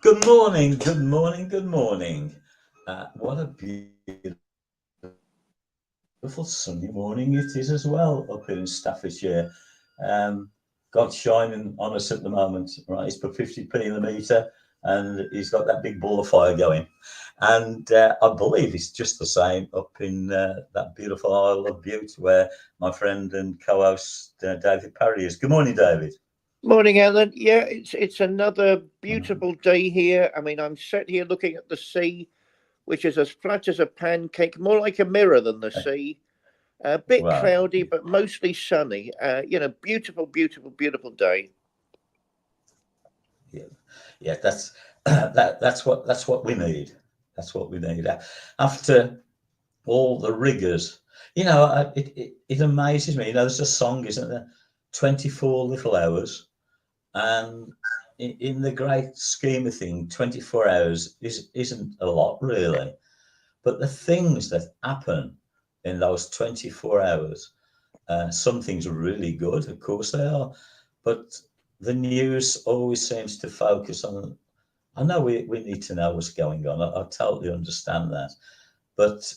Good morning, good morning, good morning. What a beautiful sunny morning it is as well up here in Staffordshire. Um, God's shining on us at the moment, right? He's put 50p in the meter and he's got that big ball of fire going. And I believe it's just the same up in that beautiful Isle of Bute where my friend and co host David Parry is. Good morning, David. Morning, Alan. Yeah, it's another beautiful day here. I mean, I'm sat here looking at the sea, which is as flat as a pancake, more like a mirror than the sea. A bit Wow. cloudy, but mostly sunny. Beautiful, beautiful, beautiful day. Yeah, yeah, that's that's what we need. That's what we need. After all the rigors, it amazes me. There's a song, isn't there? 24 little hours, and in the great scheme of things, 24 hours isn't a lot really. But the things that happen in those 24 hours, some things are really good, of course they are, but the news always seems to focus on. I know we need to know what's going on. I totally understand that. But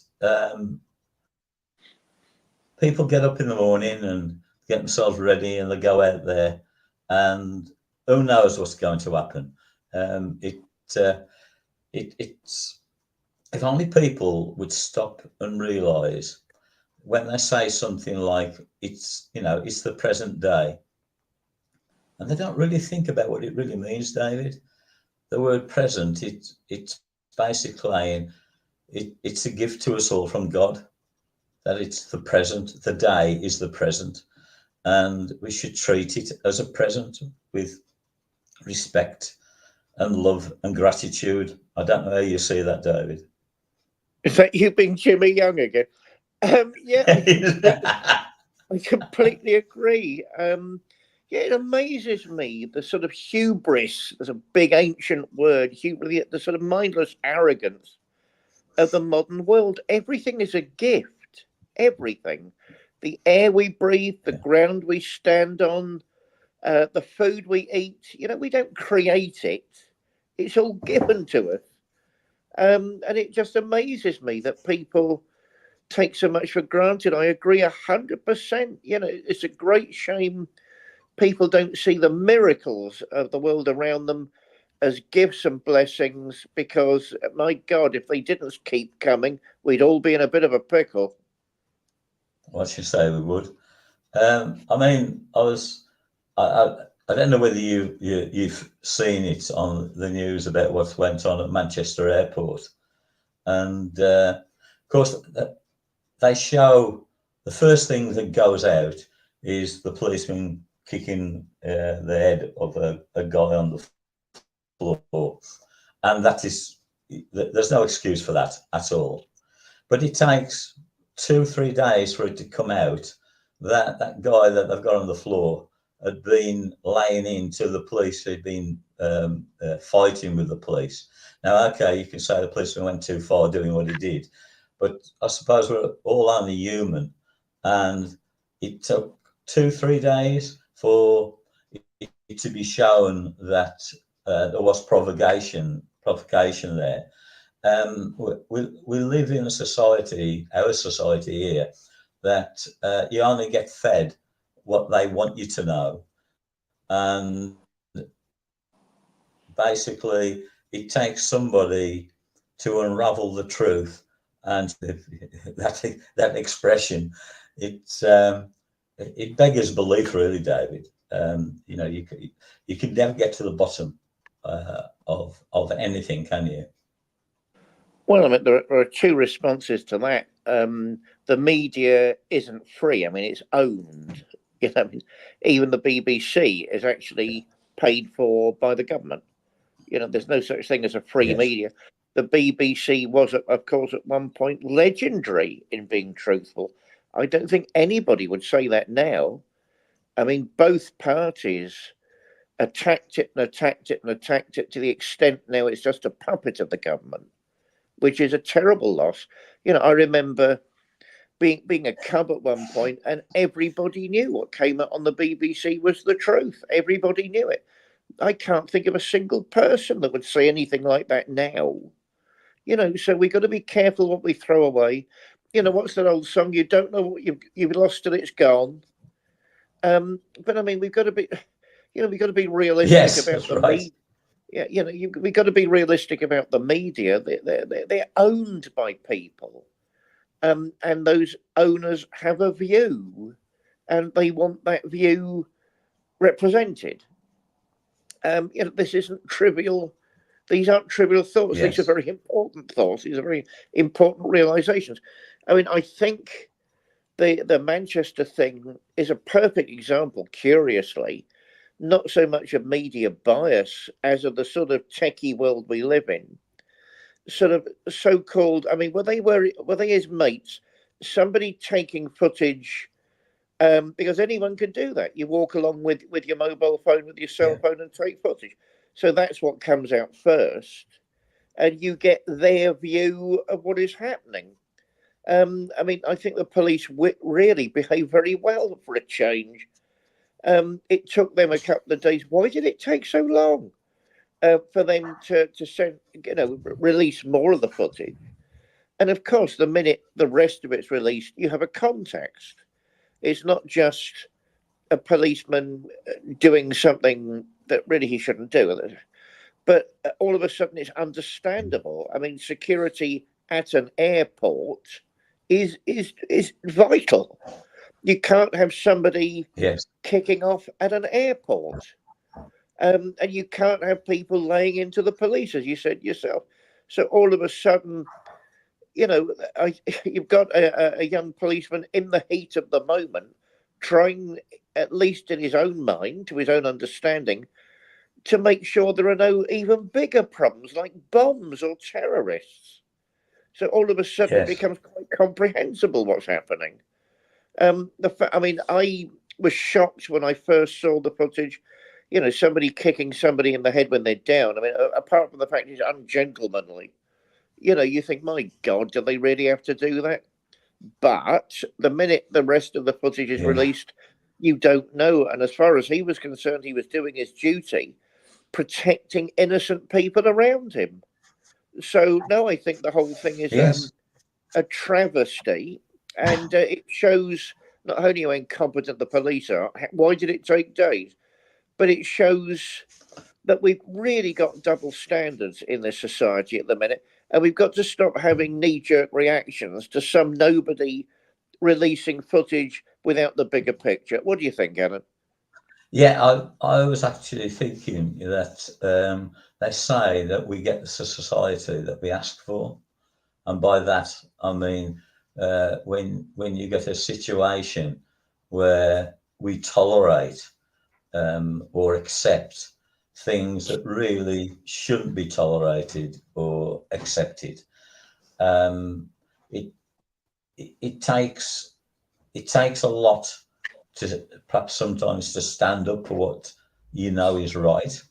people get up in the morning and get themselves ready and they go out there, and who knows what's going to happen. Um, it, uh, it's if only people would stop and realise when they say something like it's the present day, and they don't really think about what it really means, David. The word present, it's basically it's a gift to us all from God, that it's the present, the day is the present, and we should treat it as a present with respect and love and gratitude. I don't know how you see that, David. Is that you being Jimmy Young again? Yeah, I completely agree. Yeah, it amazes me the sort of hubris. There's a big ancient word, hubris, the sort of mindless arrogance of the modern world. Everything is a gift. Everything. The air we breathe, the ground we stand on, the food we eat. We don't create it. It's all given to us. And it just amazes me that people take so much for granted. I agree 100%. It's a great shame people don't see the miracles of the world around them as gifts and blessings because, my God, if they didn't keep coming, we'd all be in a bit of a pickle. What you say we would. I mean, I don't know whether you've seen it on the news about what went on at Manchester Airport, and of course they show the first thing that goes out is the policeman kicking the head of a guy on the floor, and there's no excuse for that at all. But it takes 2 3 days for it to come out that that guy that they've got on the floor had been laying into the police who'd been fighting with the police. Now, okay, you can say the policeman went too far doing what he did, but I suppose we're all only human, and it took 2 3 days for it to be shown that there was provocation there. We live in a society, our society here, that you only get fed what they want you to know, and basically it takes somebody to unravel the truth, and that expression, it's it beggars belief, really, David. You can never get to the bottom of anything, can you? Well, I mean, there are two responses to that. The media isn't free. I mean, it's owned. I mean, even the BBC is actually paid for by the government. There's no such thing as a free Yes. media. The BBC was, of course, at one point legendary in being truthful. I don't think anybody would say that now. I mean, both parties attacked it and attacked it and attacked it to the extent now it's just a puppet of the government, which is a terrible loss. I remember being a cub at one point, and everybody knew what came out on the BBC was the truth. Everybody knew it. I can't think of a single person that would say anything like that now. So we've got to be careful what we throw away. What's that old song? You don't know what you've lost till it's gone. But I mean, we've got to be realistic Yes, about that's the right. media. Yeah, we've got to be realistic about the media. They're owned by people, and those owners have a view, and they want that view represented. This isn't trivial. These aren't trivial thoughts. These are Yes, very important thoughts. These are very important realizations. I mean, I think the Manchester thing is a perfect example, curiously, not so much of media bias as of the sort of techie world we live in. Sort of so-called. I mean, were they his mates? Somebody taking footage, because anyone can do that. You walk along with your mobile phone, with your cell yeah, phone, and take footage. So that's what comes out first, and you get their view of what is happening. I mean, I think the police really behave very well for a change. It took them a couple of days. Why did it take so long for them to send, release more of the footage? And of course, the minute the rest of it's released, you have a context. It's not just a policeman doing something that really he shouldn't do. But all of a sudden, it's understandable. I mean, security at an airport is vital. You can't have somebody yes, kicking off at an airport, and you can't have people laying into the police, as you said yourself. So all of a sudden, you've got a young policeman in the heat of the moment, trying, at least in his own mind, to his own understanding, to make sure there are no even bigger problems like bombs or terrorists. So all of a sudden, it yes, becomes quite comprehensible what's happening. I mean, I was shocked when I first saw the footage. Somebody kicking somebody in the head when they're down. I mean, apart from the fact it's ungentlemanly, you think, my God, do they really have to do that? But the minute the rest of the footage is yeah, released, you don't know. And as far as he was concerned, he was doing his duty, protecting innocent people around him. So, no, I think the whole thing is yes, a travesty, and it shows not only how incompetent the police are, why did it take days, but it shows that we've really got double standards in this society at the minute, and we've got to stop having knee jerk reactions to some nobody releasing footage without the bigger picture. What do you think, Alan? yeah. I was actually thinking that they say that we get the society that we ask for, and by that I mean when you get a situation where we tolerate or accept things that really shouldn't be tolerated or accepted. Um, it, it takes a lot to perhaps sometimes to stand up for what you know is right.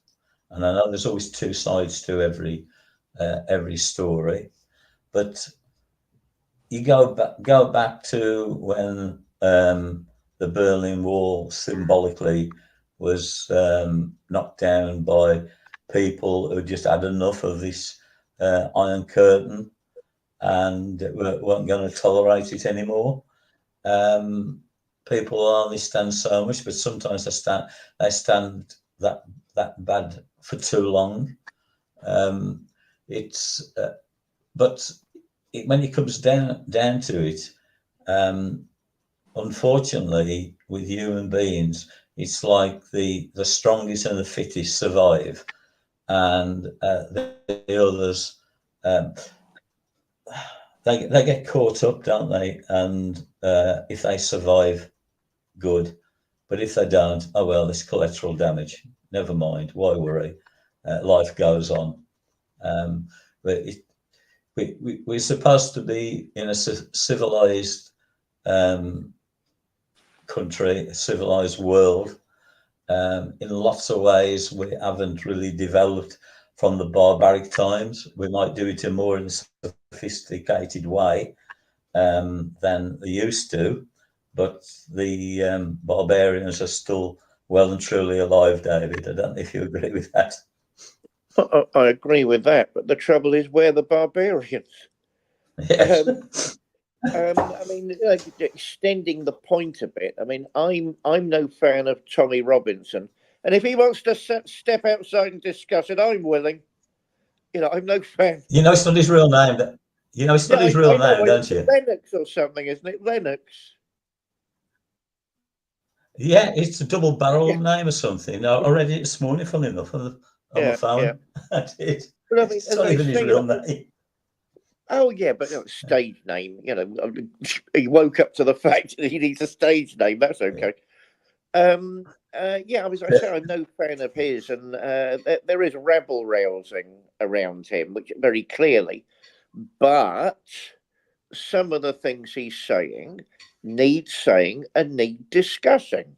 And I know there's always two sides to every story, but you go back to when the Berlin Wall symbolically was knocked down by people who just had enough of this Iron Curtain and weren't going to tolerate it anymore. Um, People only stand so much, but sometimes they stand that bad for too long. Um, it's but when it comes down to it, um, unfortunately, with human beings, it's like the strongest and the fittest survive, and the others um, they get caught up, don't they? And if they survive, good. But if they don't, oh well, there's collateral damage. Never mind. Why worry? Life goes on. But we're supposed to be in a civilized um, country, a civilized world. In lots of ways, we haven't really developed from the barbaric times. We might do it in more in a sophisticated way than they used to, but the barbarians are still well and truly alive, David. I don't know if you agree with that. I agree with that, but the trouble is we're the barbarians. Yes. Um, I mean, extending the point a bit. I mean, I'm no fan of Tommy Robinson, and if he wants to step outside and discuss it, I'm willing. I'm no fan. You know, it's not his real name. You know, it's Yeah, not his I real know. name, don't It's you? Lennox or something, isn't it? Lennox. Yeah, it's a double barrel Yeah, name or something. I read it this morning, funny enough, on my yeah, yeah. phone. That's it. But I mean, It's as not I even his say, real name. oh yeah, but stage name. He woke up to the fact that he needs a stage name. That's Yeah. okay. Yeah, I say I'm no fan of his, and there is rabble rousing around him, which very clearly. But some of the things he's saying and need discussing.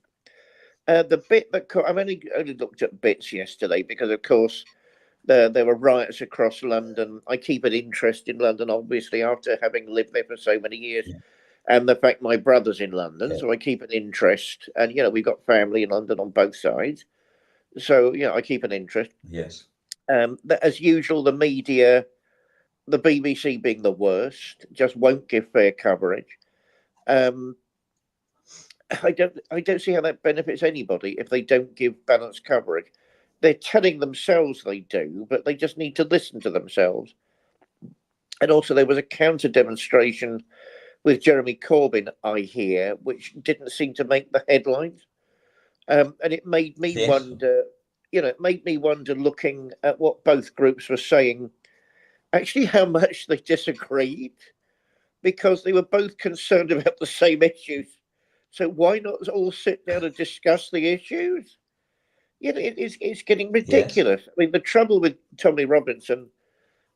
The bit that I've only looked at bits yesterday because, of course, there were riots across London. I keep an interest in London, obviously, after having lived there for so many years, Yeah. and the fact my brother's in London, Yeah. so I keep an interest. And we've got family in London on both sides, so I keep an interest. Yes. As usual, the media, the BBC being the worst, just won't give fair coverage. Um, I don't see how that benefits anybody if they don't give balanced coverage. They're telling themselves they do, but they just need to listen to themselves. And also, there was a counter demonstration with Jeremy Corbyn, I hear, which didn't seem to make the headlines. And it made me Yes. wonder, looking at what both groups were saying, actually how much they disagreed, because they were both concerned about the same issues. So why not all sit down and discuss the issues? It's getting Yes. ridiculous. I mean, the trouble with Tommy Robinson,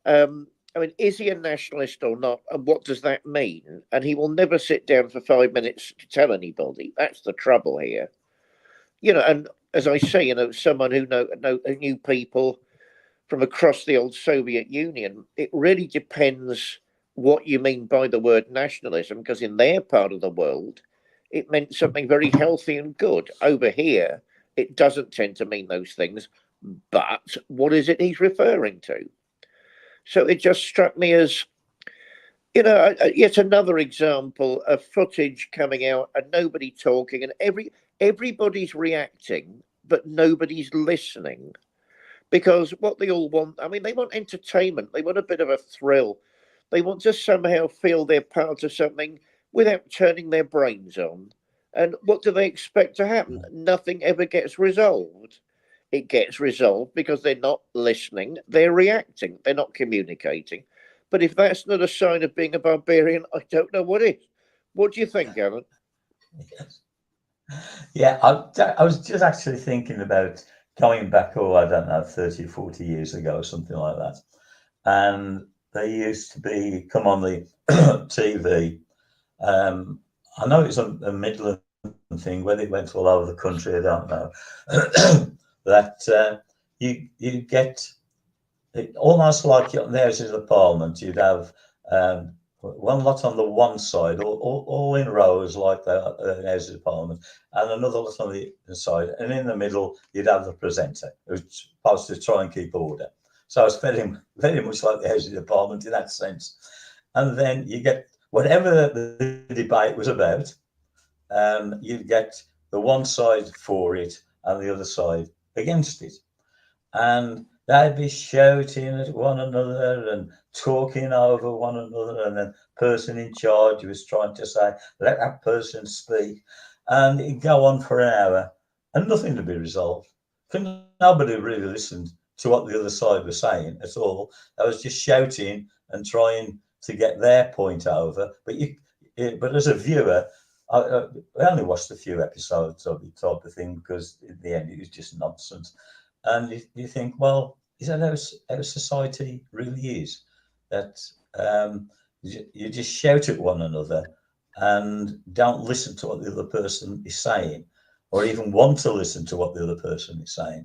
I mean, is he a nationalist or not? And what does that mean? And he will never sit down for 5 minutes to tell anybody. That's the trouble here. And as I say, someone who knew people from across the old Soviet Union, it really depends what you mean by the word nationalism, because in their part of the world, it meant something very healthy and good. Over here, it doesn't tend to mean those things. But what is it he's referring to? So it just struck me as, yet another example of footage coming out and nobody talking, and everybody's reacting, but nobody's listening. Because what they all want, I mean, they want entertainment, they want a bit of a thrill, they want to somehow feel they're part of something without turning their brains on. And what do they expect to happen? Nothing ever gets resolved. It gets resolved because they're not listening, they're reacting, they're not communicating. But if that's not a sign of being a barbarian, I don't know what is. What do you think, Alan? Yes. Yeah. I was just actually thinking about going back, oh, I don't know, 30, 40 years ago, something like that. And they used to come on the TV. Um, I know it's a Midland thing, whether it went all over the country, I don't know. that you get it, almost like the Houses of Parliament. You'd have one lot on the one side, all in rows like the Houses of Parliament, and another lot on the side, and in the middle you'd have the presenter who's supposed to try and keep order. So it's very much like the Houses of Parliament in that sense. And then you get whatever the debate was about, you'd get the one side for it and the other side against it. And they'd be shouting at one another and talking over one another. And then the person in charge was trying to say, let that person speak. And it'd go on for an hour and nothing to be resolved. Nobody really listened to what the other side was saying at all. I was just shouting and trying to get their point over. But as a viewer, I only watched a few episodes of the type of thing because in the end it was just nonsense. And you think, well, is that how society really is? That you just shout at one another and don't listen to what the other person is saying, or even want to listen to what the other person is saying.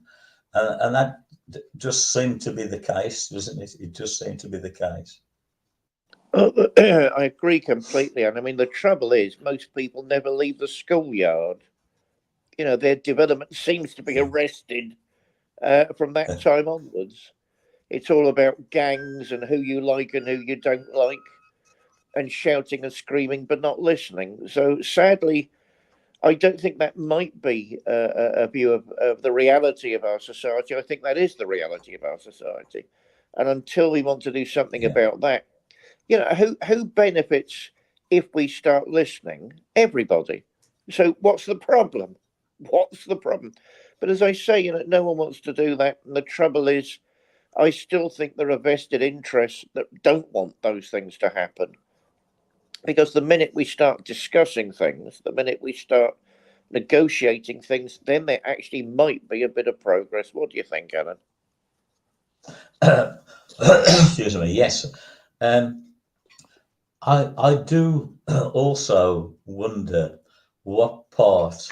And that just seemed to be the case, doesn't it? It just seemed to be the case. I agree completely. And I mean, the trouble is, most people never leave the schoolyard. their development seems to be arrested from that time onwards. It's all about gangs and who you like and who you don't like, and shouting and screaming but not listening. So sadly, I don't think that might be a view of the reality of our society. I think that is the reality of our society. And until we want to do something Yeah. about that, who benefits if we start listening? Everybody. So what's the problem? What's the problem? But as I say, no one wants to do that. And the trouble is, I still think there are vested interests that don't want those things to happen. Because the minute we start discussing things, the minute we start negotiating things, then there actually might be a bit of progress. What do you think, Alan? Excuse me. Yes. I do also wonder what part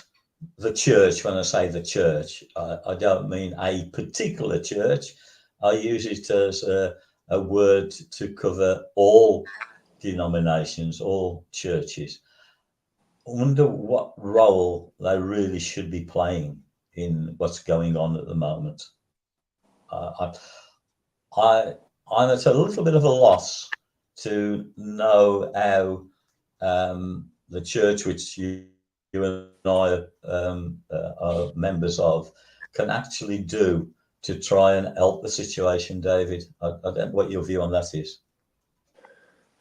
the church, when I say the church, I don't mean a particular church. I use it as a word to cover all denominations, all churches. I wonder what role they really should be playing in what's going on at the moment. I, I, I'm at a little bit of a loss to know how the church, which you and I are members of, can actually do to try and help the situation, David. I don't know what your view on that is.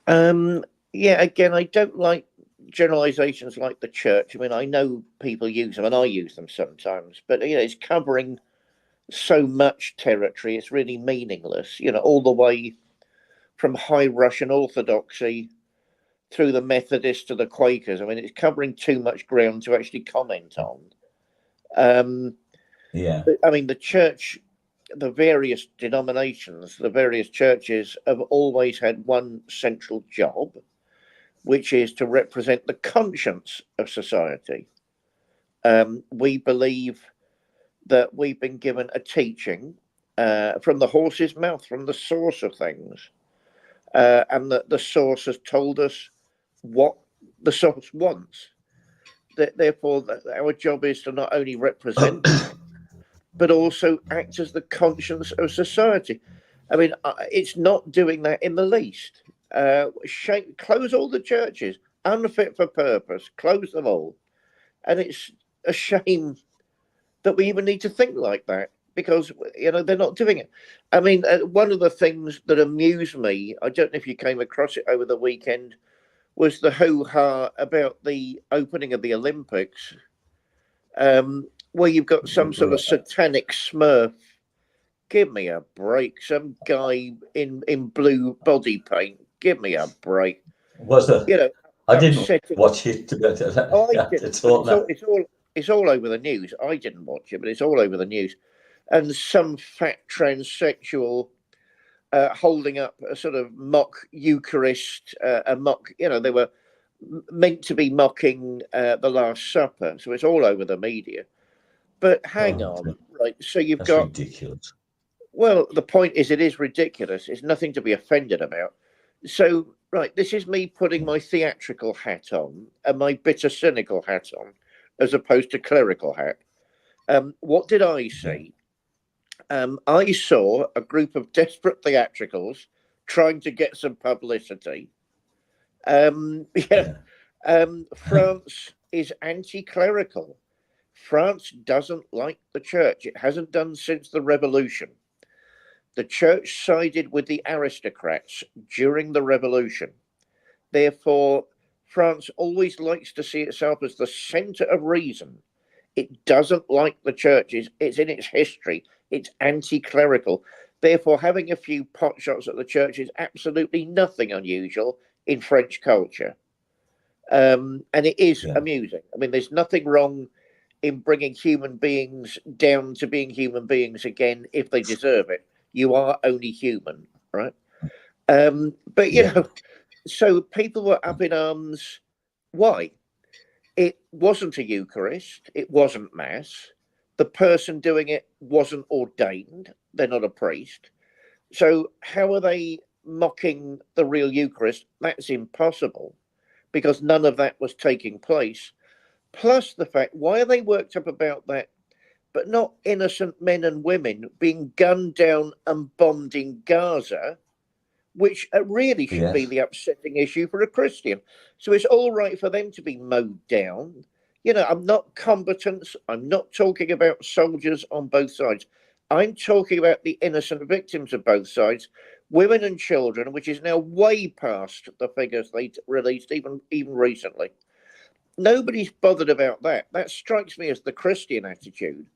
Yeah, again, I don't like generalizations like the church. I mean, I know people use them and I use them sometimes, but it's covering so much territory, it's really meaningless, all the way from high Russian Orthodoxy through the Methodists to the Quakers. I mean, it's covering too much ground to actually comment on. Yeah. I mean, the church, the various denominations, the various churches have always had one central job, which is to represent the conscience of society. We believe that we've been given a teaching from the horse's mouth, from the source of things, and that the source has told us what the source wants. Therefore, our job is to not only represent that, but also act as the conscience of society. I mean, it's not doing that in the least. Close all the churches, unfit for purpose, close them all. And it's a shame that we even need to think like that, because they're not doing it. I mean, one of the things that amused me, I don't know if you came across it over the weekend, was the hoo-ha about the opening of the Olympics, where you've got some sort of satanic smurf. Give me a break. Some guy in blue body paint. Give me a break. Was there? I didn't Upsetting. watch it to go Oh, I to didn't. talk But now. it's all over the news. I didn't watch it, but it's all over the news. And some fat transsexual holding up a sort of mock Eucharist, a mock. They were meant to be mocking the Last Supper, so it's all over the media. But hang on, right? So you've That's got. ridiculous. Well, the point is, it is ridiculous. It's nothing to be offended about. So, right, this is me putting my theatrical hat on and my bitter cynical hat on, as opposed to clerical hat. What did I see? I saw a group of desperate theatricals trying to get some publicity. Yeah. France is anti-clerical. France doesn't like the church. It hasn't done since the revolution. The church sided with the aristocrats during the revolution. Therefore, France always likes to see itself as the center of reason. It doesn't like the churches. It's in its history. It's anti-clerical. Therefore, having a few potshots at the church is absolutely nothing unusual in French culture. And it is amusing. I mean, there's nothing wrong in bringing human beings down to being human beings again if they deserve it. You are only human, right? But so people were up in arms. Why? It wasn't a Eucharist. It wasn't Mass. The person doing it wasn't ordained. They're not a priest. So how are they mocking the real Eucharist? That's impossible, because none of that was taking place. Plus the fact, why are they worked up about that, but not innocent men and women being gunned down and bombed in Gaza, which really should be Yes. the upsetting issue for a Christian. So it's all right for them to be mowed down. You know, I'm not combatants. I'm not talking about soldiers on both sides. I'm talking about the innocent victims of both sides, women and children, which is now way past the figures they released even recently. Nobody's bothered about that. That strikes me as the Christian attitude.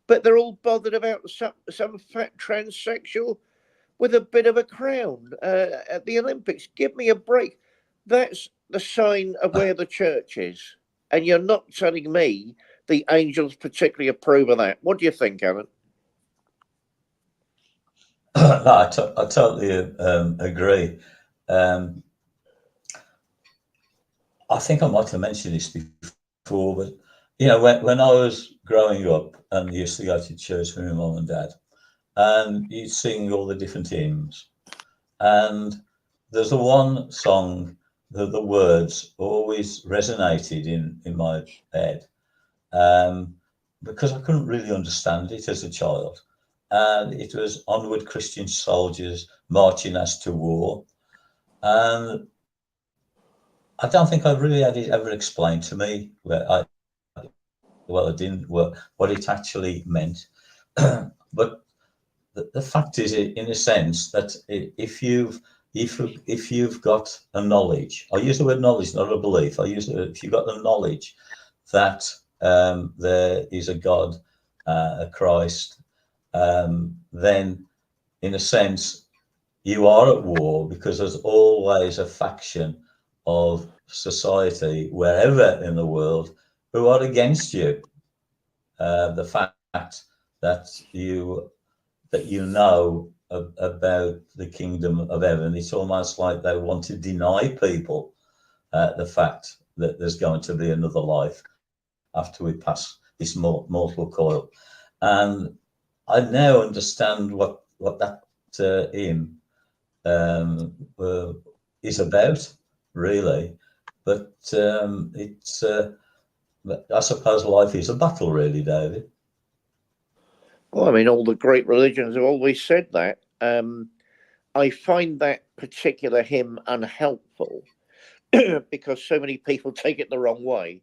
But they're all bothered about some fat transsexual with a bit of a crown at the Olympics. Give me a break. That's the sign of where the church is. And you're not telling me the angels particularly approve of that. What do you think, Alan? No, I totally agree. Um, I think I might have mentioned this before, but when I was growing up and used to go to church with my mum and dad, and you'd sing all the different hymns, and there's a one song that the words always resonated in my head, um, because I couldn't really understand it as a child. And it was Onward Christian Soldiers Marching Us to War. And I don't think I really had it ever explained to me. Well, it didn't work, what it actually meant. But the fact is, in a sense, that if you've got a knowledge, I use the word knowledge, not a belief. I use if you've got the knowledge that there is a God, a Christ, then in a sense you are at war, because there's always a faction of society wherever in the world who are against you. The fact that you know about the kingdom of heaven, it's almost like they want to deny people the fact that there's going to be another life after we pass this mortal coil. And I now understand what that hymn is about, really. But I suppose life is a battle, really, David. Well, I mean, all the great religions have always said that. I find that particular hymn unhelpful because so many people take it the wrong way.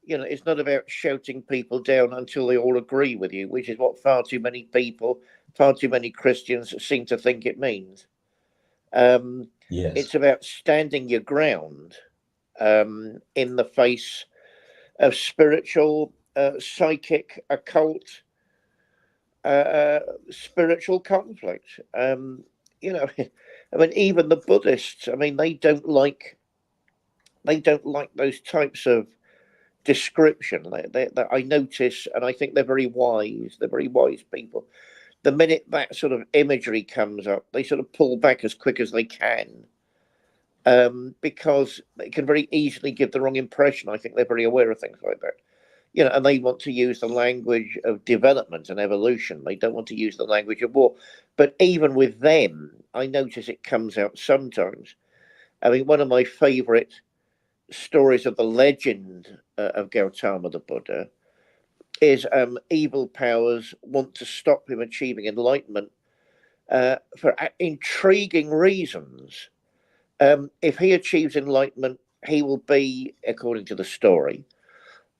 You know, it's not about shouting people down until they all agree with you, which is what far too many people, far too many Christians seem to think it means. Um, Yes. it's about standing your ground in the face of spiritual, psychic, occult, spiritual conflict. You know, I mean, even the Buddhists. I mean, they don't like those types of description that I notice, and I think they're very wise. They're very wise people. The minute that sort of imagery comes up, they sort of pull back as quick as they can, because it can very easily give the wrong impression. I think they're very aware of things like that. You know, and they want to use the language of development and evolution. They don't want to use the language of war. But even with them, I notice it comes out sometimes. I mean, one of my favourite stories of the legend of Gautama the Buddha is evil powers want to stop him achieving enlightenment for intriguing reasons. If he achieves enlightenment, he will be, according to the story,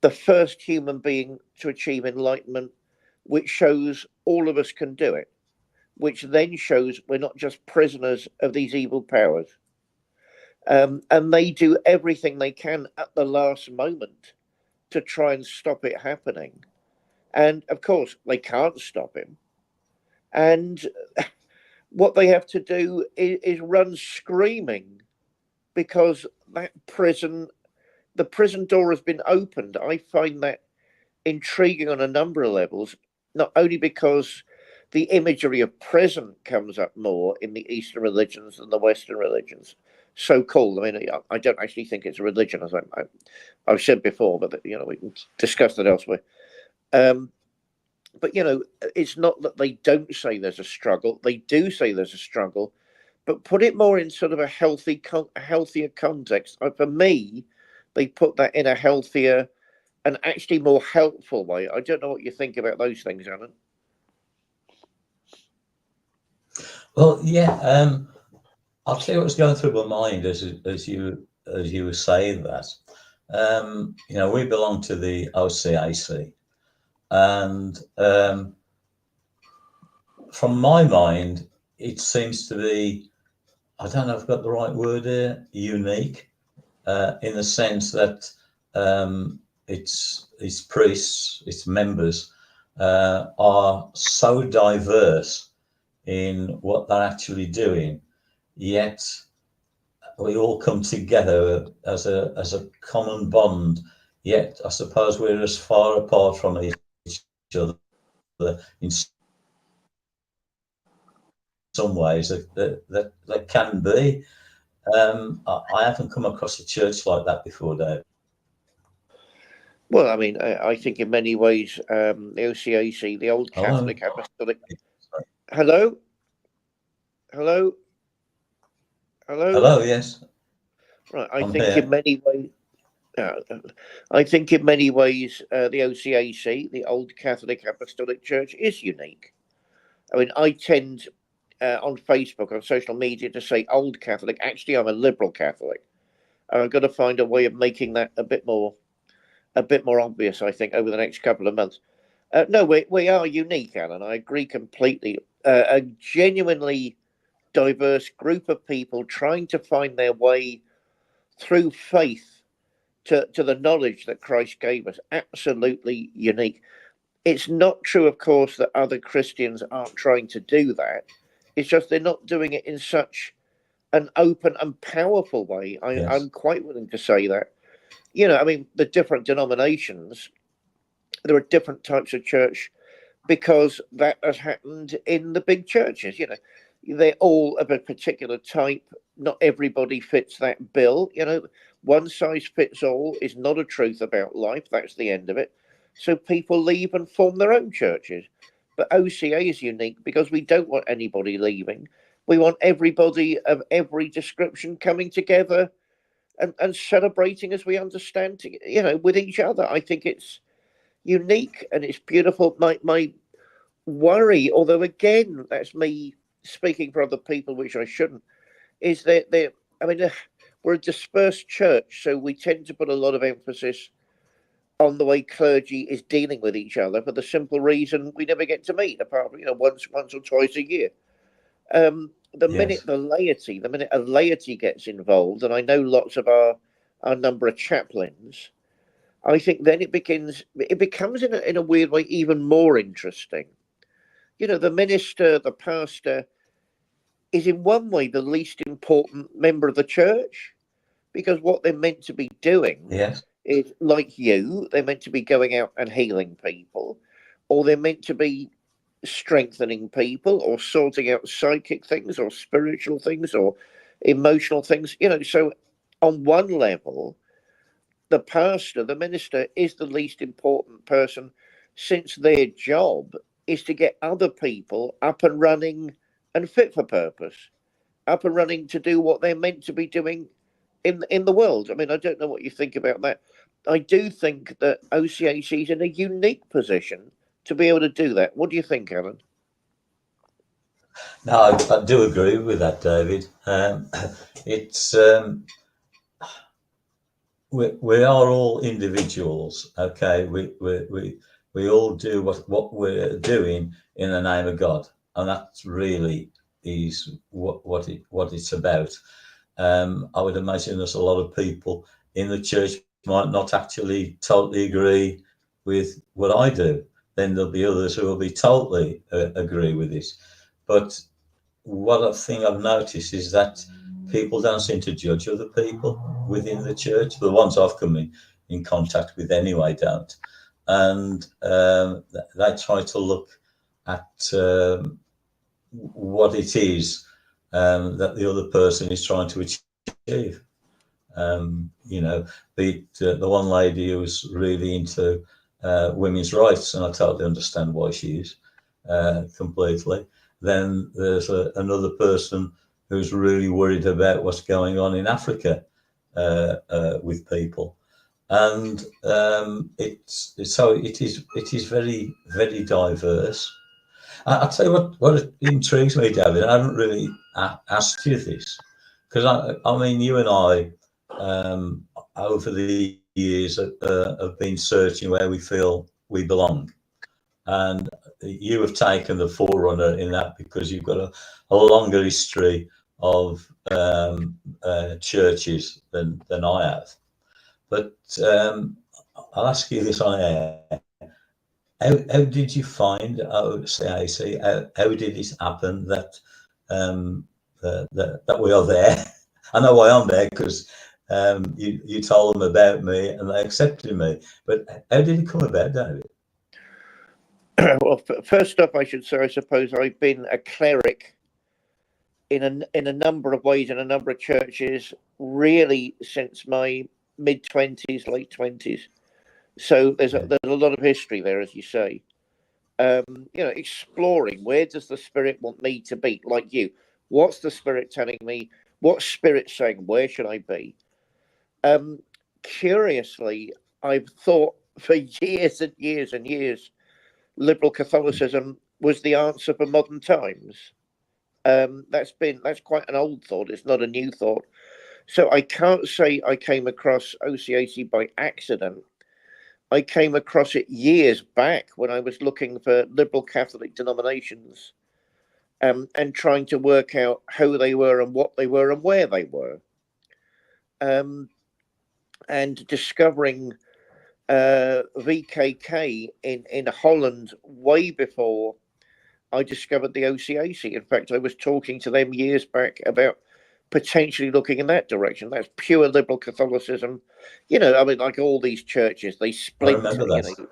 the first human being to achieve enlightenment, which shows all of us can do it, which then shows we're not just prisoners of these evil powers. And they do everything they can at the last moment to try and stop it happening. And of course, they can't stop him. And what they have to do is run screaming because the prison door has been opened. I find that intriguing on a number of levels, not only because the imagery of prison comes up more in the Eastern religions than the Western religions. So called. I mean, I don't actually think it's a religion, as I've said before, but you know we can discuss that elsewhere. Um, but you know, it's not that they don't say there's a struggle; they do say there's a struggle, but put it more in sort of a healthier context. For me, they put that in a healthier an actually more helpful way. I don't know what you think about those things, Alan. Well, yeah. I'll tell you what's going through my mind as you were saying that. We belong to the OCAC, and from my mind, it seems to be, I don't know if I've got the right word here, unique, in the sense that its priests, its members, are so diverse in what they're actually doing, yet we all come together as a common bond. Yet I suppose we're as far apart from each other in some ways that can be. I haven't come across a church like that before, Dave. Well, I mean, I think in many ways, the OCAC, the old Hello. Catholic Apostolic. Hello, hello, hello. Hello. Yes, Right. I I'm think in here. many ways, uh, I think in many ways, the OCAC, the old Catholic Apostolic Church, is unique. I mean, I tend on Facebook, on social media, to say old Catholic. Actually, I'm a liberal Catholic. And I've got to find a way of making that a bit more obvious. I think over the next couple of months. No, we are unique, Alan. I agree completely. A genuinely diverse group of people trying to find their way through faith to the knowledge that Christ gave us. Absolutely unique. It's not true, of course, that other Christians aren't trying to do that. It's just they're not doing it in such an open and powerful way. I'm Yes. quite willing to say that. I mean, the different denominations, there are different types of church because that has happened in the big churches. They're all of a particular type. Not everybody fits that bill. One size fits all is not a truth about life. That's the end of it. So people leave and form their own churches. But OCA is unique because we don't want anybody leaving. We want everybody of every description coming together and celebrating as we understand, with each other. I think it's unique and it's beautiful. My worry, although again, that's me speaking for other people, which I shouldn't, is that I mean, we're a dispersed church, so we tend to put a lot of emphasis on the way clergy is dealing with each other for the simple reason we never get to meet, apart from once or twice a year. The minute Yes. the minute a laity gets involved, and I know lots of our number of chaplains, I think then it becomes in a weird way even more interesting. The minister, the pastor, is in one way the least important member of the church because what they're meant to be doing Yes. is like they're meant to be going out and healing people, or they're meant to be strengthening people or sorting out psychic things or spiritual things or emotional things. So on one level, the pastor, the minister, is the least important person since their job is to get other people up and running and fit for purpose, up and running to do what they're meant to be doing in the world. I mean, I don't know what you think about that. I do think that OCAC is in a unique position to be able to do that. What do you think, Alan? No, I do agree with that, David. It's we are all individuals. Okay, we all do what we're doing in the name of God, and that really is what it's about. I would imagine there's a lot of people in the church might not actually totally agree with what I do. Then there'll be others who will be totally agree with this. But one thing I've noticed is that people don't seem to judge other people within the church. The ones I've come in contact with anyway don't. And they try to look at what it is that the other person is trying to achieve. You know, the one lady who was really into women's rights, and I totally understand why she is completely. Then there's another person who's really worried about what's going on in Africa with people. and it is very, very diverse. I'll tell you what intrigues me, David. I haven't really asked you this because I mean, you and I, over the years, have been searching where we feel we belong, and you have taken the forerunner in that because you've got a longer history of churches than I have. But I'll ask you this on air. How did you find OCAC? How did it happen that that we are there? I know why I'm there because you told them about me and they accepted me. But how did it come about, David? Well, first off, I should say, I suppose I've been a cleric in a number of ways in a number of churches, really since my mid-20s, late 20s. So there's a lot of history there, as you say. Exploring where does the Spirit want me to be, like you. What's the Spirit telling me? What's Spirit saying? Where should I be? Curiously, I've thought for years and years and years, liberal Catholicism was the answer for modern times. That's quite an old thought. It's not a new thought. So I can't say I came across OCAC by accident. I came across it years back when I was looking for liberal Catholic denominations, and trying to work out who they were and what they were and where they were, and discovering VKK in Holland way before I discovered the OCAC. In fact, I was talking to them years back about potentially looking in that direction. That's pure liberal Catholicism. I mean, like all these churches, they I splinter, remember that.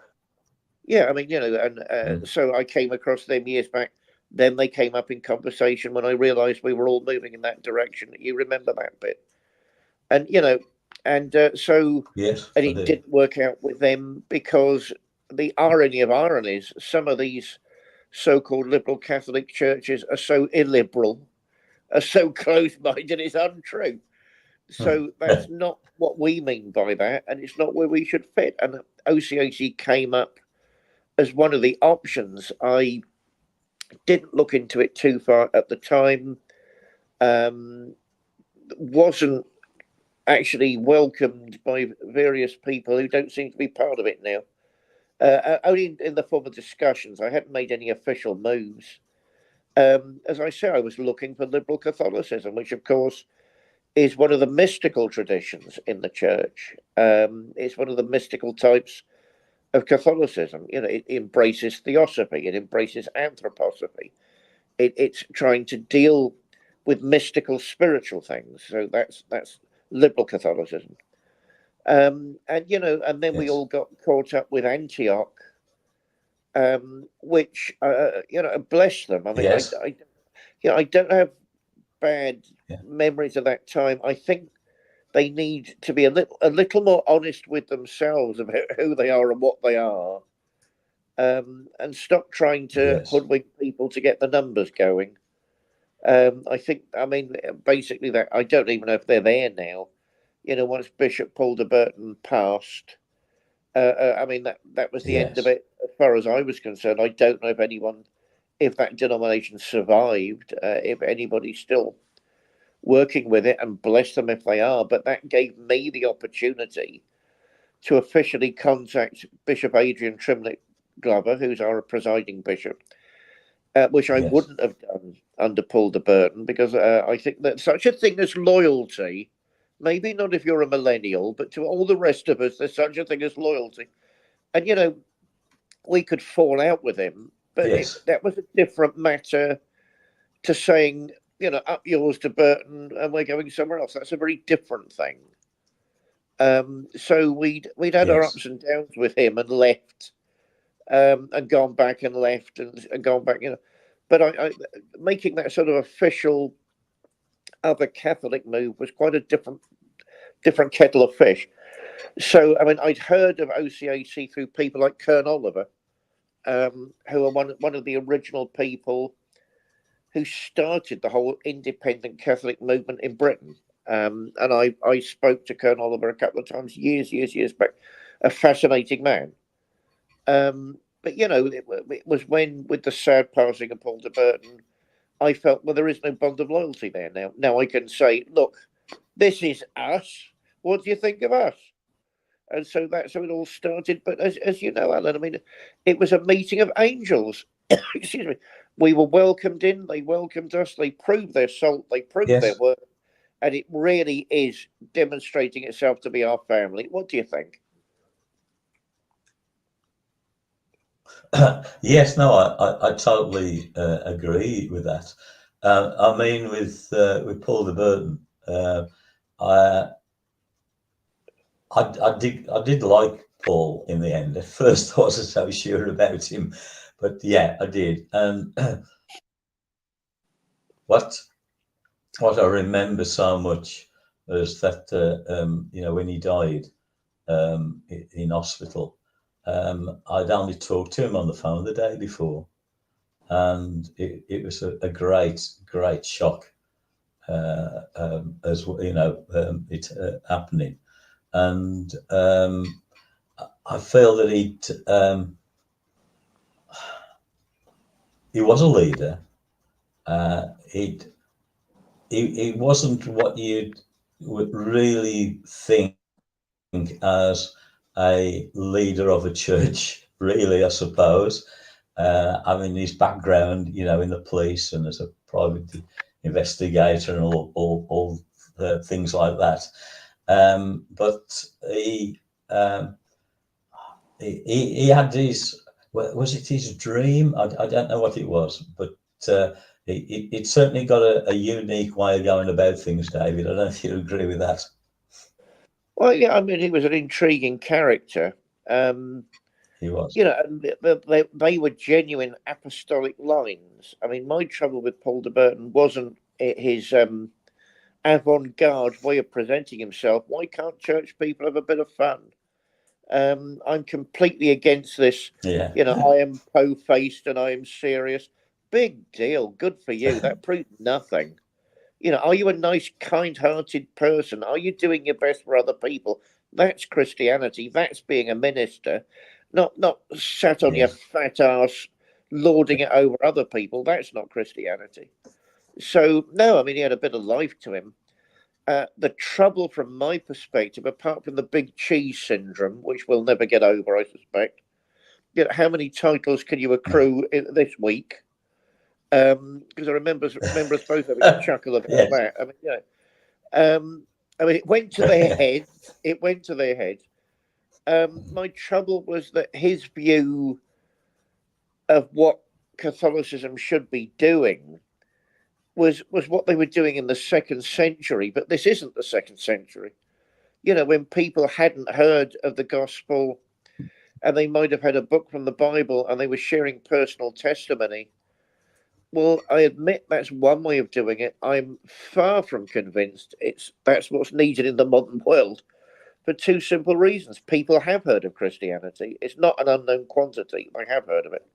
Yeah, I mean, and so I came across them years back. Then they came up in conversation when I realised we were all moving in that direction. You remember that bit, and so, Yes, and I it do. didn't work out with them because the irony of ironies, some of these so-called liberal Catholic churches are so illiberal, are so close-minded, it's untrue. So that's not what we mean by that, and it's not where we should fit. And OCAC came up as one of the options. I didn't look into it too far at the time. Wasn't actually welcomed by various people who don't seem to be part of it now. Only in the form of discussions. I hadn't made any official moves. As I say, I was looking for liberal Catholicism, which, of course, is one of the mystical traditions in the church. It's one of the mystical types of Catholicism. It embraces theosophy, it embraces anthroposophy. It's trying to deal with mystical spiritual things. So that's liberal Catholicism. And then we Yes, all got caught up with Antioch, which bless them. I mean, yes, I don't have bad yeah, memories of that time. I think they need to be a little more honest with themselves about who they are and what they are, and stop trying to yes, hoodwink people to get the numbers going. I mean, basically that I don't even know if they're there now. Once Bishop Paul de Burton passed, I mean that was the end of yes, it as far as I was concerned. I don't know if that denomination survived, if anybody's still working with it, and bless them if they are. But that gave me the opportunity to officially contact Bishop Adrian Trimlett Glover, who's our presiding bishop, which I yes, wouldn't have done under Paul de Burton, because I think that such a thing as loyalty, maybe not if you're a millennial, but to all the rest of us, there's such a thing as loyalty. And, we could fall out with him, but yes, that was a different matter to saying, up yours to Burton and we're going somewhere else. That's a very different thing. So we'd had our yes, ups and downs with him and left, and gone back and left and gone back, But I making that sort of official other Catholic move was quite a different kettle of fish. So I mean, I'd heard of OCAC through people like Kern Oliver, who are one of the original people who started the whole independent Catholic movement in Britain. And I spoke to Colonel Oliver a couple of times, years back. A fascinating man. But it was when, with the sad passing of Paul de Burton, I felt, well, there is no bond of loyalty there now. Now I can say, look, this is us. What do you think of us? And so that's how it all started. But as you know, Alan, I mean, it was a meeting of angels. Excuse me. We were welcomed in. They welcomed us. They proved their salt. They proved their Yes. work. And it really is demonstrating itself to be our family. What do you think? Yes, no, I totally agree with that. I mean, with Paul de Burton, I, I did like Paul in the end. At first, I wasn't so sure about him, but yeah, I did. And what what I remember so much was that when he died in hospital, I'd only talked to him on the phone the day before, and it was a great shock as it happening, and I feel that he was a leader. It he wasn't what you would really think as a leader of a church, really, I suppose. I mean, his background, in the police and as a private investigator and all things like that. But he had his, was it his dream? I don't know what it was, but it certainly got a unique way of going about things, David. I don't know if you agree with that. Well, yeah, I mean, he was an intriguing character. He was. And they were genuine apostolic lines. I mean, my trouble with Paul de Burton wasn't his avant-garde way of presenting himself. Why can't church people have a bit of fun? I'm completely against this. Yeah. I am po-faced and I am serious. Big deal. Good for you. That proved nothing. Are you a nice, kind-hearted person? Are you doing your best for other people? That's Christianity. That's being a minister, not sat on your Yes. fat ass, lording it over other people. That's not Christianity. So no, I mean he had a bit of life to him. The trouble, from my perspective, apart from the big cheese syndrome, which we'll never get over, I suspect, how many titles can you accrue this week? Because I remember us both having a chuckle about Yes. that. I mean, it went to their heads. It went to their heads. My trouble was that his view of what Catholicism should be doing was what they were doing in the second century, but this isn't the second century. When people hadn't heard of the gospel and they might have had a book from the Bible and they were sharing personal testimony. Well, I admit that's one way of doing it. I'm far from convinced that's what's needed in the modern world for two simple reasons. People have heard of Christianity. It's not an unknown quantity. They have heard of it.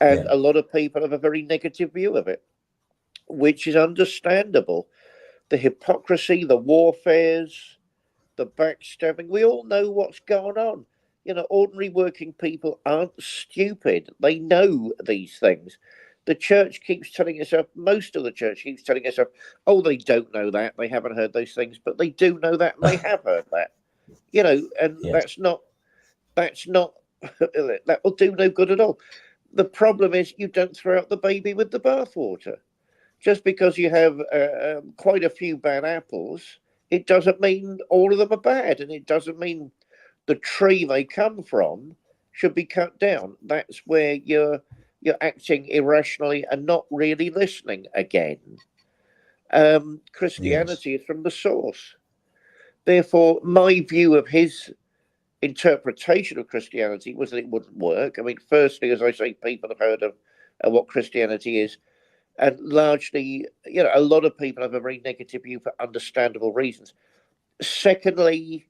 And Yeah. a lot of people have a very negative view of it, which is understandable. The hypocrisy, the warfares, the backstabbing, we all know what's going on. Ordinary working people aren't stupid. They know these things. The church keeps telling itself, most of the church keeps telling itself, oh, they don't know that. They haven't heard those things, but they do know that and they have heard that. And Yes. that's not, that will do no good at all. The problem is you don't throw out the baby with the bathwater. Just because you have quite a few bad apples, it doesn't mean all of them are bad, and it doesn't mean the tree they come from should be cut down. That's where you're acting irrationally and not really listening again. Yes. Christianity is from the source. Therefore, my view of his interpretation of Christianity was that it wouldn't work. I mean, firstly, as I say, people have heard of what Christianity is, and largely, a lot of people have a very negative view for understandable reasons. Secondly,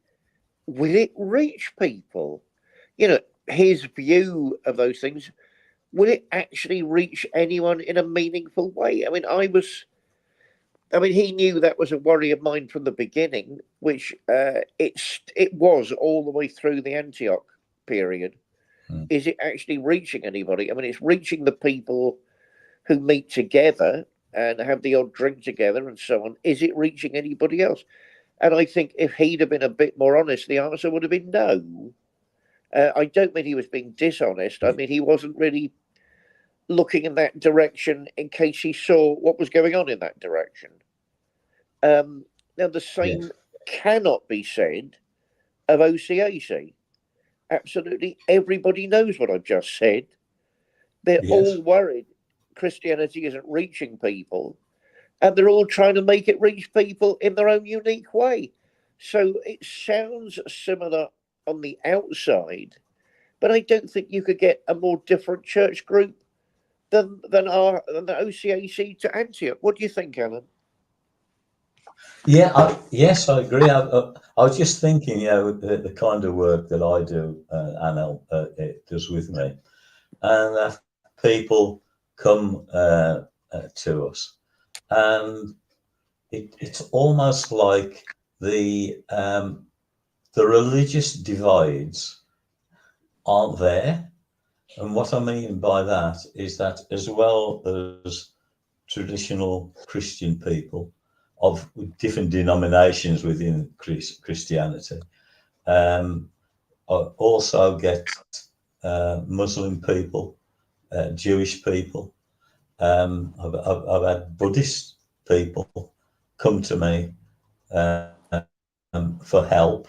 will it reach people? His view of those things, will it actually reach anyone in a meaningful way? I mean, I mean, he knew that was a worry of mine from the beginning, which it was all the way through the Antioch period. Mm. Is it actually reaching anybody? I mean, it's reaching the people who meet together and have the odd drink together and so on. Is it reaching anybody else? And I think if he'd have been a bit more honest, the answer would have been no. I don't mean he was being dishonest. I mean, he wasn't really looking in that direction in case he saw what was going on in that direction. Now, the Yes. same cannot be said of OCAC. Absolutely everybody knows what I've just said. They're Yes. all worried Christianity isn't reaching people, and they're all trying to make it reach people in their own unique way. So it sounds similar on the outside, but I don't think you could get a more different church group than the OCAC to Antioch. What do you think, Alan? Yeah. Yes, I agree. I was just thinking, the kind of work that I do, Anil it does with me, and people come to us, and it's almost like the religious divides aren't there. And what I mean by that is that, as well as traditional Christian people of different denominations within Christianity, I also get Muslim people, Jewish people. I've had Buddhist people come to me for help,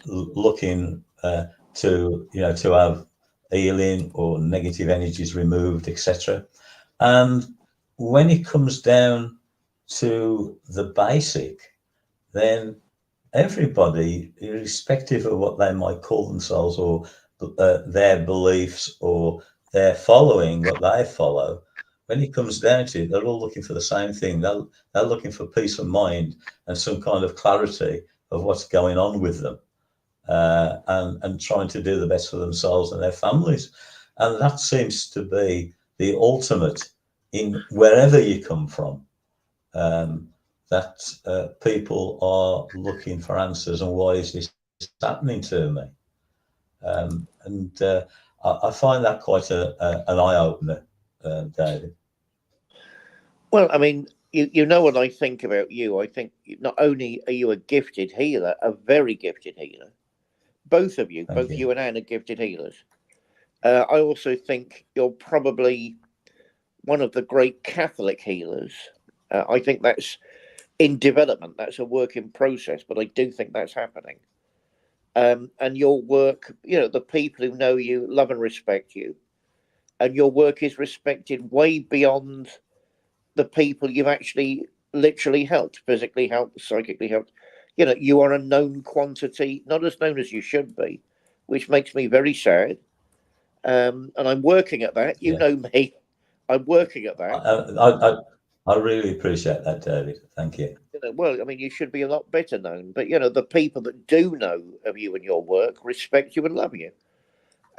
looking to have healing or negative energies removed, etc. And when it comes down to the basic, then everybody, irrespective of what they might call themselves, or their beliefs, or their following, what they follow, when it comes down to it, they're all looking for the same thing. They're looking for peace of mind and some kind of clarity of what's going on with them, and trying to do the best for themselves and their families. And that seems to be the ultimate in wherever you come from. Um, that people are looking for answers, and why is this happening to me? And I find that quite an eye opener, David. Well, I mean, you know what I think about you. I think not only are you a gifted healer, a very gifted healer, both of you, Thank both you. you and Anne are gifted healers. I also think you're probably one of the great Catholic healers. I think that's in development. That's a work in process, but I do think that's happening. And your work, the people who know you love and respect you, and your work is respected way beyond the people you've actually literally helped, physically helped, psychically helped. You are a known quantity, not as known as you should be, which makes me very sad. And I'm working at that. You Yeah, know me. I'm working at I, that. I, I I really appreciate that, David. Thank you. Well, I mean, you should be a lot better known. But the people that do know of you and your work respect you and love you.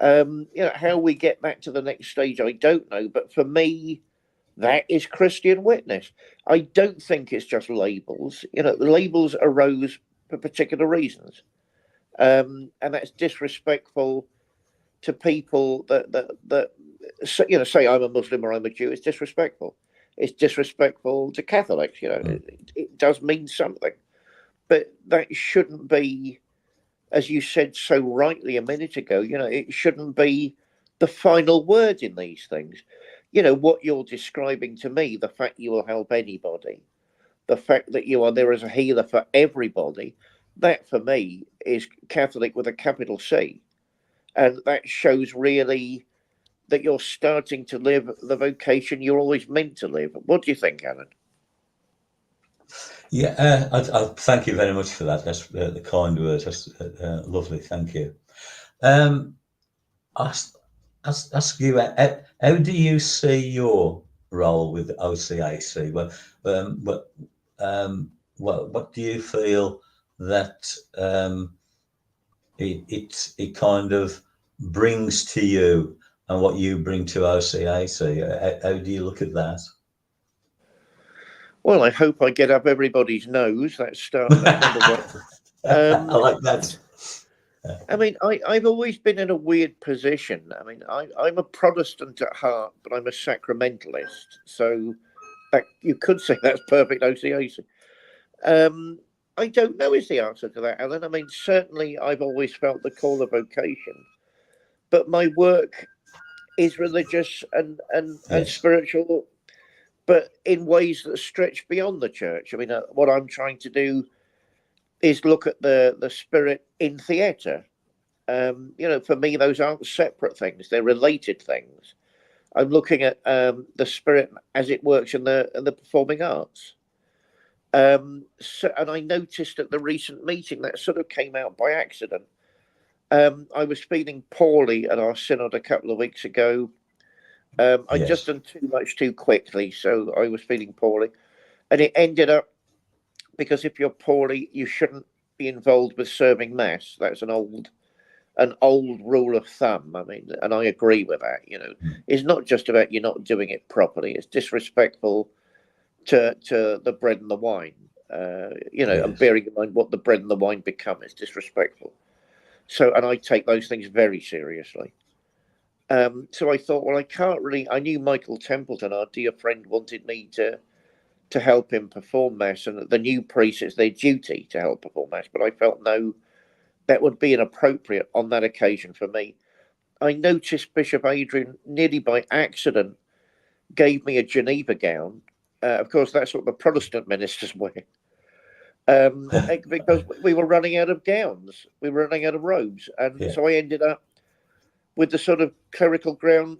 How we get back to the next stage, I don't know. But for me, that is Christian witness. I don't think it's just labels. The labels arose for particular reasons, and that's disrespectful to people that say I'm a Muslim or I'm a Jew. It's disrespectful. It's disrespectful to Catholics. Mm. It does mean something, but that shouldn't be, as you said so rightly a minute ago. It shouldn't be the final word in these things. What you're describing to me, the fact you will help anybody, the fact that you are there as a healer for everybody, that for me is Catholic with a capital C. And that shows really that you're starting to live the vocation you're always meant to live. What do you think, Alan? Yeah, I thank you very much for that. That's the kind words. That's lovely. Thank you. Um, ask, ask you, how do you see your role with OCAC? What, what do you feel that it kind of brings to you, and what you bring to OCAC? How do you look at that? Well, I hope I get up everybody's nose. That's number one. I like that. I mean, I've always been in a weird position. I mean, I'm a Protestant at heart, but I'm a sacramentalist. So that you could say that's perfect OCAC. I don't know is the answer to that, Alan. I mean, certainly I've always felt the call of vocation, but my work is religious and Yes. spiritual, but in ways that stretch beyond the church. I mean, what I'm trying to do is look at the spirit in theatre. For me, those aren't separate things; they're related things. I'm looking at the spirit as it works in the performing arts. And I noticed at the recent meeting that sort of came out by accident. I was feeling poorly at our synod a couple of weeks ago. I'd just Yes. done too much too quickly, so I was feeling poorly, and it ended up because if you're poorly, you shouldn't be involved with serving mass. That's an old rule of thumb. I mean, and I agree with that. It's not just about you not doing it properly. It's disrespectful to the bread and the wine. And Yes. bearing in mind what the bread and the wine become is disrespectful. So, and I take those things very seriously. So I thought, well, I can't really. I knew Michael Templeton, our dear friend, wanted me to help him perform mass, and the new priests it's their duty to help perform mass. But I felt no, that would be inappropriate on that occasion for me. I noticed Bishop Adrian nearly by accident gave me a Geneva gown. Of course, that's what the Protestant ministers wear. Because we were running out of gowns, we were running out of robes, and Yeah. so I ended up with the sort of clerical gown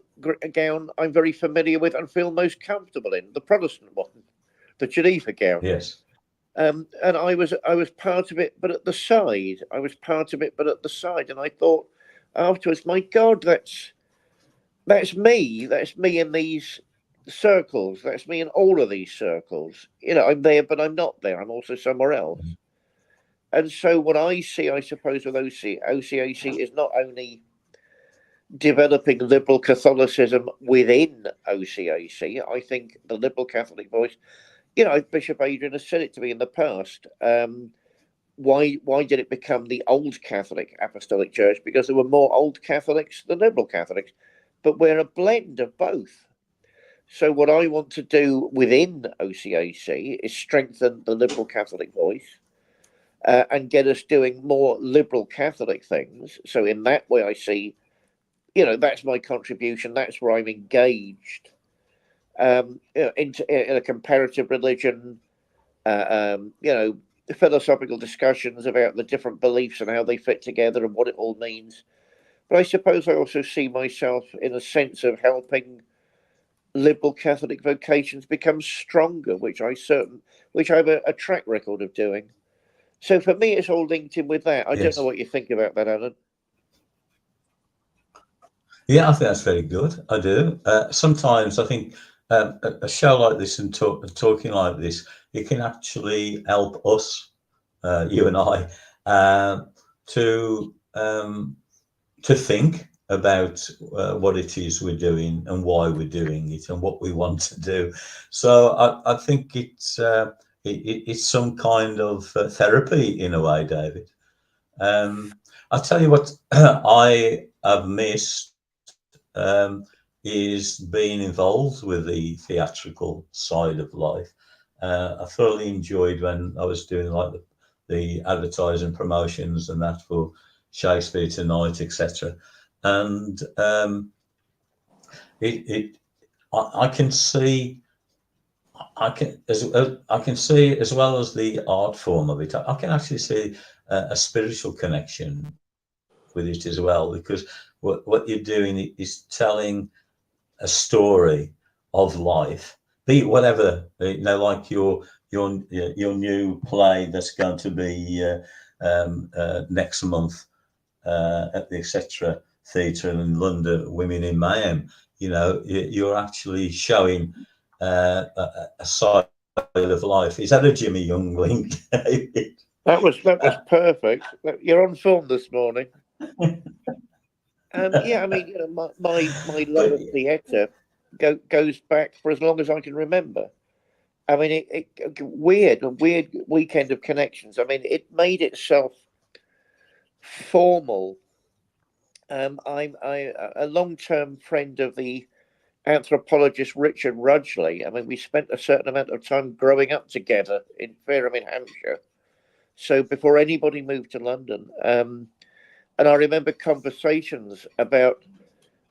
I'm very familiar with and feel most comfortable in, the Protestant one, the Geneva gown. Yes. And I was part of it, but at the side. I was part of it, but at the side. And I thought afterwards, my God, that's me. That's me in these circles. That's me in all of these circles. I'm there, but I'm not there. I'm also somewhere else. And so what I see, I suppose, with OCAC is not only developing liberal Catholicism within OCAC. I think the liberal Catholic voice, Bishop Adrian has said it to me in the past. Why did it become the old Catholic Apostolic Church? Because there were more old Catholics than liberal Catholics, but we're a blend of both. So what I want to do within OCAC is strengthen the liberal Catholic voice and get us doing more liberal Catholic things. So in that way, I see, that's my contribution. That's where I'm engaged in a comparative religion. Philosophical discussions about the different beliefs and how they fit together and what it all means. But I suppose I also see myself in a sense of helping liberal Catholic vocations become stronger, which I have a track record of doing. So for me, it's all linked in with that. I don't know Yes. what you think about that, Alan. Yeah, I think that's very good. I do. Sometimes I think a show like this and talking like this, it can actually help us, you and I, to think about what it is we're doing and why we're doing it and what we want to do. So I think it's some kind of therapy in a way, David. I'll tell you what I have missed is being involved with the theatrical side of life. I thoroughly enjoyed when I was doing like the advertising promotions and that for Shakespeare Tonight, etc. And it I can see I can see as well as the art form of it. I can actually see a spiritual connection with it as well, because what you're doing is telling a story of life, be it whatever, like your new play that's going to be next month at the etc. Theatre in London, Women in Mayhem. You're actually showing a side of life. Is that a Jimmy Young link? That was perfect. You're on film this morning. Yeah, I mean, my love But of theatre goes back for as long as I can remember. I mean, weird, a weird weekend of connections. I mean, it made itself formal. I'm a long-term friend of the anthropologist Richard Rudgley. I mean, we spent a certain amount of time growing up together in Fareham in Hampshire. So before anybody moved to London, and I remember conversations about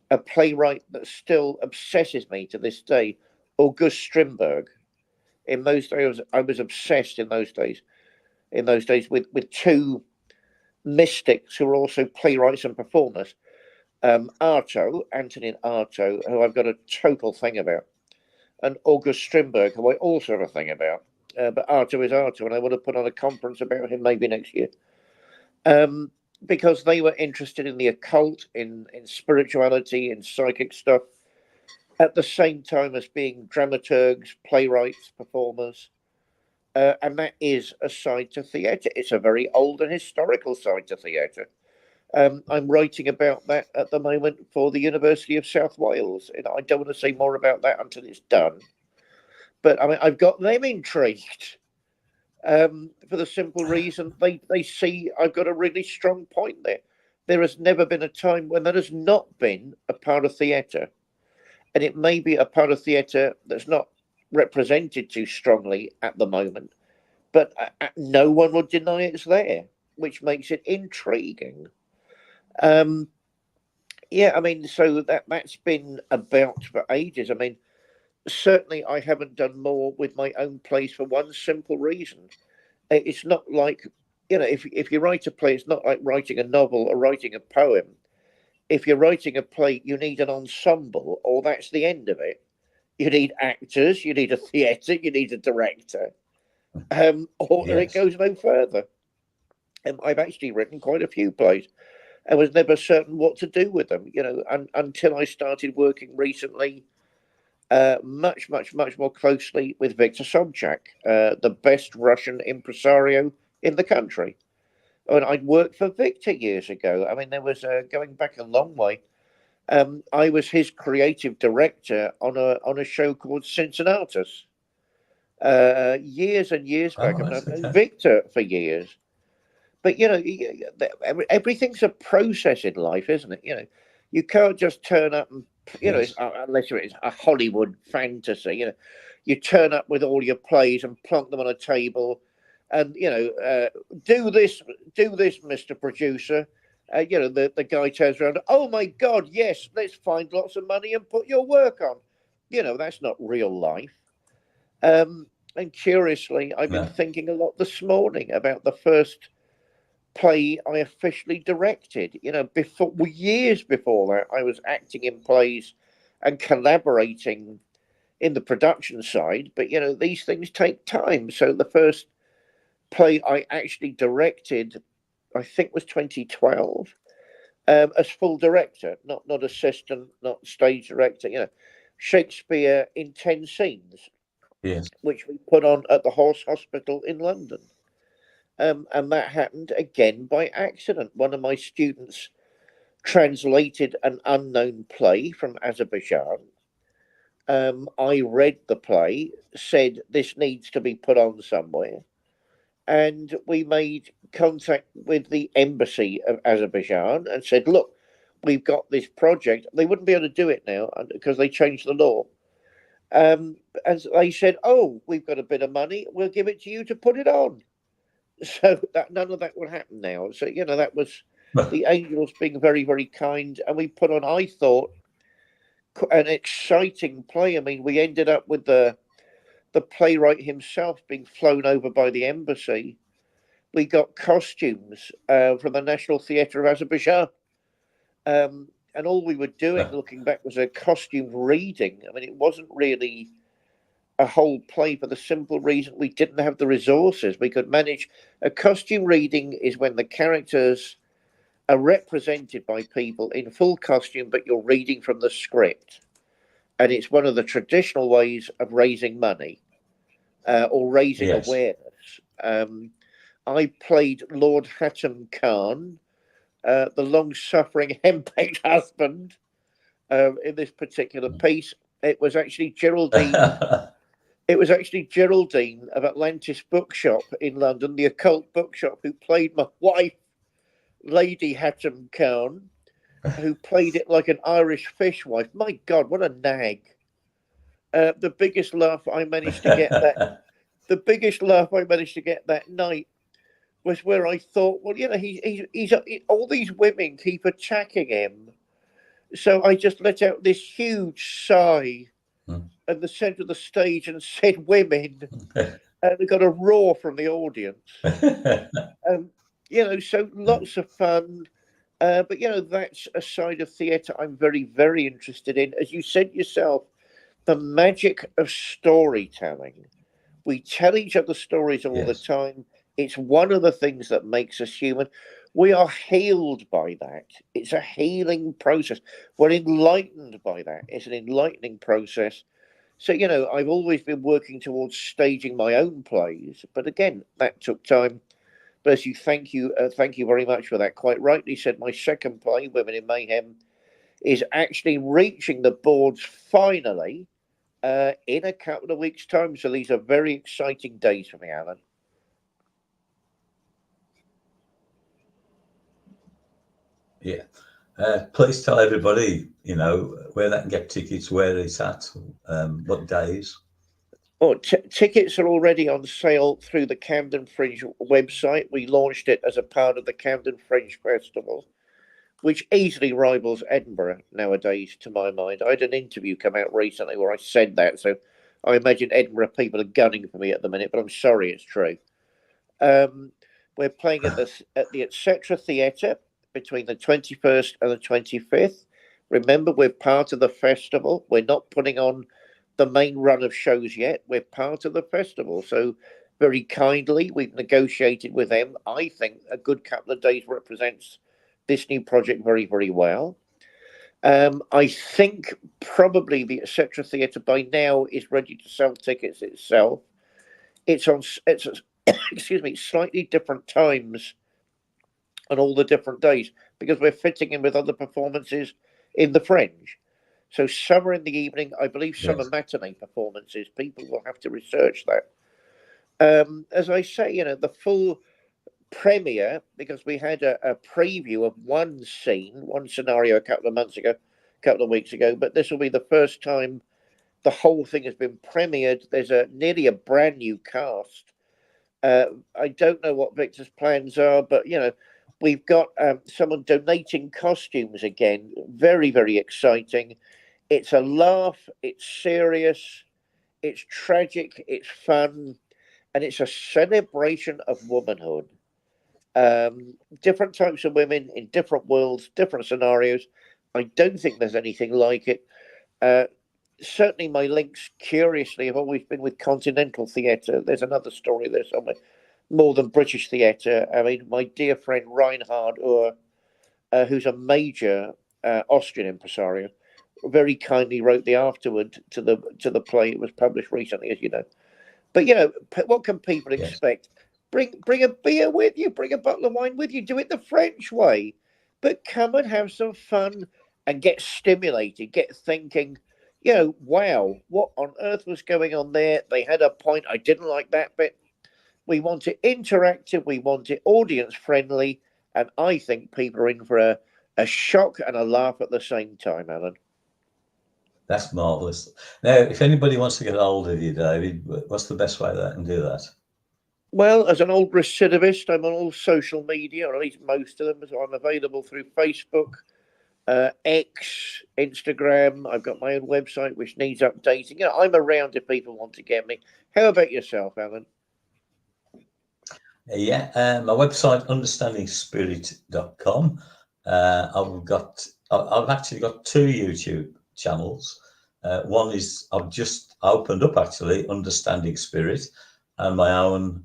a playwright that still obsesses me to this day, August Strindberg. In those days, I was obsessed in those days. In those days, with two mystics who were also playwrights and performers. Arto, Antonin Arto, who I've got a total thing about, and August Strindberg, who I also have a thing about. But Arto is Arto, and I want to put on a conference about him maybe next year. Because they were interested in the occult, in spirituality, in psychic stuff, at the same time as being dramaturgs, playwrights, performers. And that is a side to theatre. It's a very old and historical side to theatre. I'm writing about that at the moment for the University of South Wales. And I don't want to say more about that until it's done. But I mean, I've got them intrigued for the simple reason they see I've got a really strong point there. There has never been a time when that has not been a part of theatre. And it may be a part of theatre that's not represented too strongly at the moment, but no one will deny it's there, which makes it intriguing. Um, yeah, I mean, so that's been about for ages. I mean, certainly I haven't done more with my own plays for one simple reason. It's not like, if you write a play, it's not like writing a novel or writing a poem. If you're writing a play, you need an ensemble, or that's the end of it. You need actors, you need a theatre, you need a director, or it Yes. goes no further. I've actually written quite a few plays. I was never certain what to do with them, until I started working recently, much, much, much more closely with Victor Sobchak, the best Russian impresario in the country. And I'd worked for Victor years ago. I mean, there was going back a long way. I was his creative director on a show called Cincinnatus, years and years back. Oh, I mean, that's I've known okay. Victor for years. But everything's a process in life, isn't it? You can't just turn up and Yes. unless it's a Hollywood fantasy. You turn up with all your plays and plonk them on a table, and do this, Mister Producer. The guy turns around. Oh my God, yes, let's find lots of money and put your work on. That's not real life. And curiously, I've been No. thinking a lot this morning about the first play I officially directed. Before years before that, I was acting in plays and collaborating in the production side. But these things take time. So the first play I actually directed, I think, was 2012, as full director, not assistant, not stage director. Shakespeare in 10 scenes, Yes. which we put on at the Horse Hospital in London. And that happened again by accident. One of my students translated an unknown play from Azerbaijan. I read the play, said this needs to be put on somewhere, and we made contact with the embassy of Azerbaijan and said, look, we've got this project. They wouldn't be able to do it now because they changed the law. And they said, oh, we've got a bit of money. We'll give it to you to put it on. So that none of that will happen now. So that was the angels being very, very kind, and we put on, I thought, an exciting play. I mean, we ended up with the playwright himself being flown over by the embassy. We got costumes from the National Theatre of Azerbaijan, and all we were doing, looking back, was a costume reading. I mean, it wasn't really a whole play for the simple reason we didn't have the resources. We could manage a costume reading is when the characters are represented by people in full costume, but you're reading from the script. And it's one of the traditional ways of raising money or raising Yes. awareness. I played Lord Hatton Khan, the long suffering henpecked husband, in this particular piece. It was actually Geraldine It was actually Geraldine of Atlantis Bookshop in London, the occult bookshop, who played my wife, Lady Hatton Khan, who played it like an Irish fishwife. My God, what a nag! The biggest laugh I managed to get the biggest laugh I managed to get that night was where I thought, well, he's all these women keep attacking him, so I just let out this huge sigh at the centre of the stage and said, "Women," and we got a roar from the audience. So lots of fun. But that's a side of theatre I'm very, very interested in. As you said yourself, the magic of storytelling. We tell each other stories all the Yes. time. It's one of the things that makes us human. We are healed by that. It's a healing process. We're enlightened by that. It's an enlightening process. So, I've always been working towards staging my own plays. But again, that took time. Bless you. Thank you. Thank you very much for that. Quite rightly said, my second play, Women in Mayhem, is actually reaching the boards finally in a couple of weeks' time. So these are very exciting days for me, Alan. Yeah. Please tell everybody, where they can get tickets, where it's at, what days. Oh, tickets are already on sale through the Camden Fringe website. We launched it as a part of the Camden Fringe Festival, which easily rivals Edinburgh nowadays, to my mind. I had an interview come out recently where I said that, so I imagine Edinburgh people are gunning for me at the minute, but I'm sorry, it's true. We're playing at the Etc. Theatre between the 21st and the 25th. Remember, we're part of the festival. We're not putting on the main run of shows yet. We're part of the festival. So, very kindly, we've negotiated with them. I think a good couple of days represents this new project very, very well. I think probably the Etc. Theatre by now is ready to sell tickets itself. It's excuse me, slightly different times on all the different days because we're fitting in with other performances in the Fringe. So some are in the evening, I believe some Yes. are matinee performances. People will have to research that. As I say, the full premiere, because we had a preview of one scene, one scenario a couple of weeks ago, but this will be the first time the whole thing has been premiered. There's nearly a brand new cast. I don't know what Victor's plans are, but we've got someone donating costumes again. Very, very exciting. It's a laugh. It's serious. It's tragic. It's fun, and it's a celebration of womanhood. Different types of women in different worlds, different scenarios. I don't think there's anything like it. Certainly, my links, curiously, have always been with continental theatre. There's another story there somewhere, more than British theatre. I mean, my dear friend Reinhard Uhr, who's a major Austrian impresario, very kindly wrote the afterword to the play. It was published recently, as you know. But what can people expect? Bring a beer with you, bring a bottle of wine with you, do it the French way, but come and have some fun and get stimulated, get thinking. Wow, what on earth was going on there? They had a point. I didn't like that bit. We want it interactive. We want it audience friendly, and I think people are in for a shock and a laugh at the same time, Alan. That's marvellous. Now, if anybody wants to get hold of you, David, what's the best way they can do that? Well, as an old recidivist, I'm on all social media, or at least most of them. So I'm available through Facebook, X, Instagram. I've got my own website, which needs updating. I'm around if people want to get me. How about yourself, Alan? Yeah, my website, understandingspirit.com. I've actually got two YouTube channels. One is I've just opened up, actually, Understanding Spirit, and my own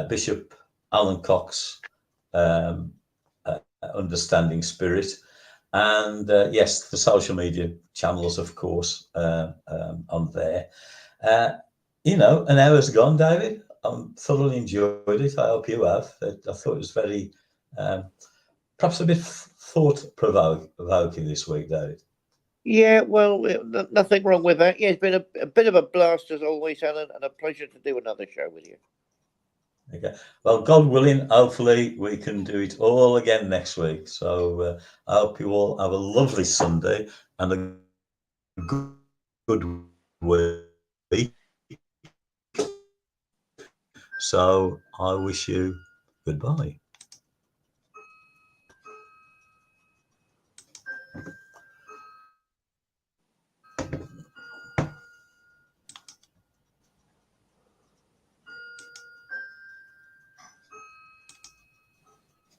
Bishop Alan Cox Understanding Spirit. And yes, the social media channels, of course, on there. An hour's gone, David. I thoroughly enjoyed it. I hope you have. I thought it was very, perhaps a bit thought provoking this week, David. Yeah, well, nothing wrong with that. Yeah, it's been a bit of a blast as always, Alan, and a pleasure to do another show with you. Okay. Well, God willing, hopefully we can do it all again next week. So I hope you all have a lovely Sunday and a good week. So I wish you goodbye.